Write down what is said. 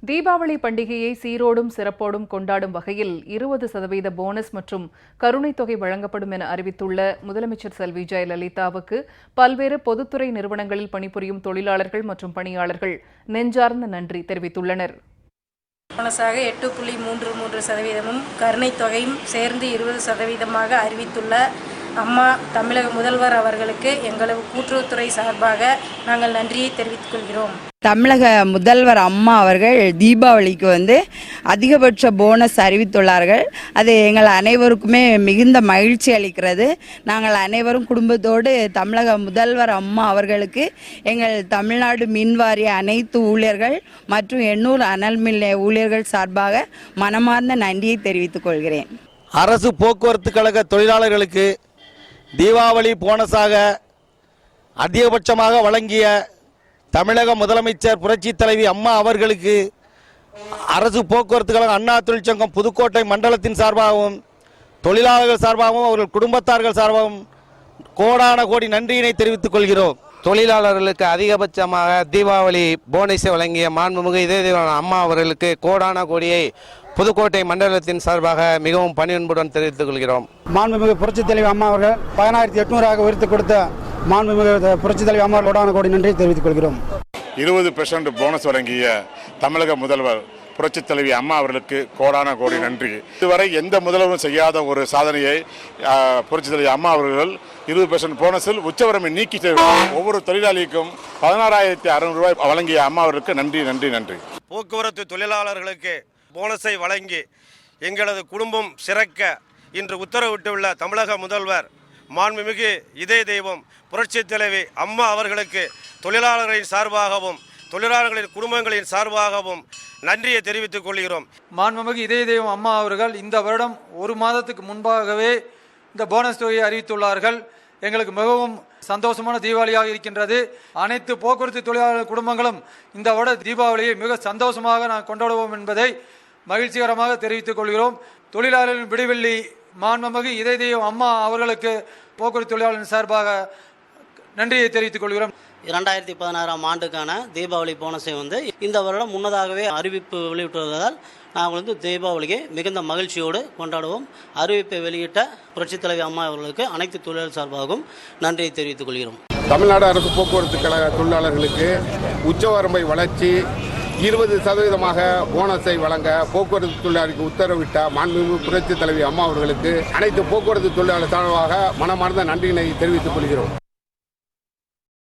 தீபாவளி பண்டிகையை சீரோடும் சிறப்போடும் கொண்டாடும் வகையில் 20% போனஸ் மற்றும் கருணைத் தொகை வழங்கப்படும் என அறிவித்துள்ள முதலமைச்சர் செல்வி ஜெயலலிதாவுக்கு பல்வேறு பொதுத்துறை நிறுவனங்களில் பணிபுரியும் தொழிலாளர்கள் மற்றும் பணியாளர்கள் நெஞ்சார்ந்த நன்றி தெரிவித்துள்ளனர். போனஸாக 8.33% கருணைத் தொகையும் சேர்ந்து 20% அறிவித்துள்ள அம்மா தமிழக முதல்வர் அவர்களுக்கு எங்களது கூட்டுறவுத்துறை சார்பாக நாங்கள் நன்றியை தெரிவித்துக் கொள்கிறோம். தமிழக முதல்வர் அம்மா அவர்கள் தீபாவளிக்கு அதிகபட்ச போனஸ் அறிவித்துள்ளார்கள். அது எங்கள் அனைவருக்குமே மிகுந்த மகிழ்ச்சி அளிக்கிறது. நாங்கள் அனைவரும் குடும்பத்தோடு தமிழக முதல்வர் அம்மா அவர்களுக்கு எங்கள் தமிழ்நாடு மின்வாரிய அனைத்து ஊழியர்கள் மற்றும் எண்ணூர் அனல் மின் ஊழியர்கள் சார்பாக மனமார்ந்த நன்றியை தெரிவித்துக் கொள்கிறேன். அரசு போக்குவரத்து கழக தொழிலாளர்களுக்கு தீபாவளி போனஸாக அதிகபட்சமாக வழங்கிய தமிழக முதலமைச்சர் புரட்சி தலைவி அம்மா அவர்களுக்கு அரசு போக்குவரத்து கழகம் அண்ணா தொழிற்சங்கம் புதுக்கோட்டை மண்டலத்தின் சார்பாகவும் தொழிலாளர்கள் சார்பாகவும் அவர்கள் குடும்பத்தார்கள் சார்பாகவும் கோடான கோடி நன்றியினை தெரிவித்துக் கொள்கிறோம். தொழிலாளர்களுக்கு அதிகபட்சமாக தீபாவளி போனஸை வழங்கிய மாண்புமிகு இதய அம்மா அவர்களுக்கு கோடான கோடியை புதுக்கோட்டை மண்டலத்தின் சார்பாக மிகவும் பணியன்புடன் தெரிவித்துக் கொள்கிறோம். மாண்புமிகு புரட்சித் தலைவி அம்மா அவர்கள் 10,800 உயர்த்தி கொடுத்த மாண்புமிகு புரட்சித் தலைவி அம்மா கோடான கோடி நன்றியை தெரிவித்துக் கொள்கிறோம். 20% போனஸ் வழங்கிய தமிழக முதல்வர் புரட்சித் தலைவி அம்மா அவர்களுக்கு கோடான கோடி நன்றி. இதுவரை எந்த முதல்வரும் செய்யாத ஒரு சாதனையை புரட்சித் தலைவி அம்மா அவர்கள் 20% போனஸில் உச்சவரம்பை நீக்கி ஒவ்வொரு தொழிலாளிக்கும் 16,600 வழங்கிய அம்மா அவர்களுக்கு நன்றி நன்றி நன்றி. போக்குவரத்து தொழிலாளர்களுக்கு போனஸை வழங்கி எங்களது குடும்பம் சிறக்க இன்று உத்தரவிட்டுள்ள தமிழக முதல்வர் மாண்புமிகு இதய தெய்வம் புரட்சித் தலைவி அம்மா அவர்களுக்கு தொழிலாளர்களின் சார்பாகவும் தொழிலாளர்களின் குடும்பங்களின் சார்பாகவும் நன்றியை தெரிவித்துக் கொள்கிறோம். மாண்புமிகு இதய தெய்வம் அம்மா அவர்கள் இந்த வருடம் ஒரு மாதத்துக்கு முன்பாகவே இந்த போனஸ் தொகையை அறிவித்துள்ளார்கள். எங்களுக்கு மிகவும் சந்தோஷமான தீபாவளியாக இருக்கின்றது. அனைத்து போக்குவரத்து தொழிலாளர் குடும்பங்களும் இந்த வருட தீபாவளியை மிக சந்தோஷமாக நான் கொண்டாடுவோம் என்பதை மகிழ்ச்சிகரமாக தெரிவித்துக் கொள்கிறோம். தொழிலாளர்களின் விடுவெள்ளி மாண்புமிகு இதய தெய்வம் அம்மா அவர்களுக்கு போக்குவரத்து தொழிலாளர்களின் சார்பாக நன்றியை தெரிவித்துக் கொள்கிறோம். 2016 ஆண்டுக்கான தீபாவளி போனஸை இந்த வருடம் முன்னதாகவே அறிவிப்பு வெளியிட்டுள்ளதால் நாங்கள் தீபாவளியை மிகுந்த மகிழ்ச்சியோடு கொண்டாடுவோம். அறிவிப்பை வெளியிட்ட புரட்சித் தலைவி அம்மா அவர்களுக்கு அனைத்து தொழிலாளர் சார்பாகவும் நன்றியை தெரிவித்துக் கொள்கிறோம். தமிழ்நாடு அரசு போக்குவரத்து கழக தொழிலாளர்களுக்கு உச்சவரம்பை வளர்ச்சி 20% போனஸை வழங்க போக்குவரத்து தொழிலாளருக்கு உத்தரவிட்ட மாண்புமிகு புரட்சித் தலைவி அம்மா அவர்களுக்கு அனைத்து போக்குவரத்து தொழிலாளர் சார்பாக மனமார்ந்த நன்றியினை தெரிவித்துக் கொள்கிறோம்.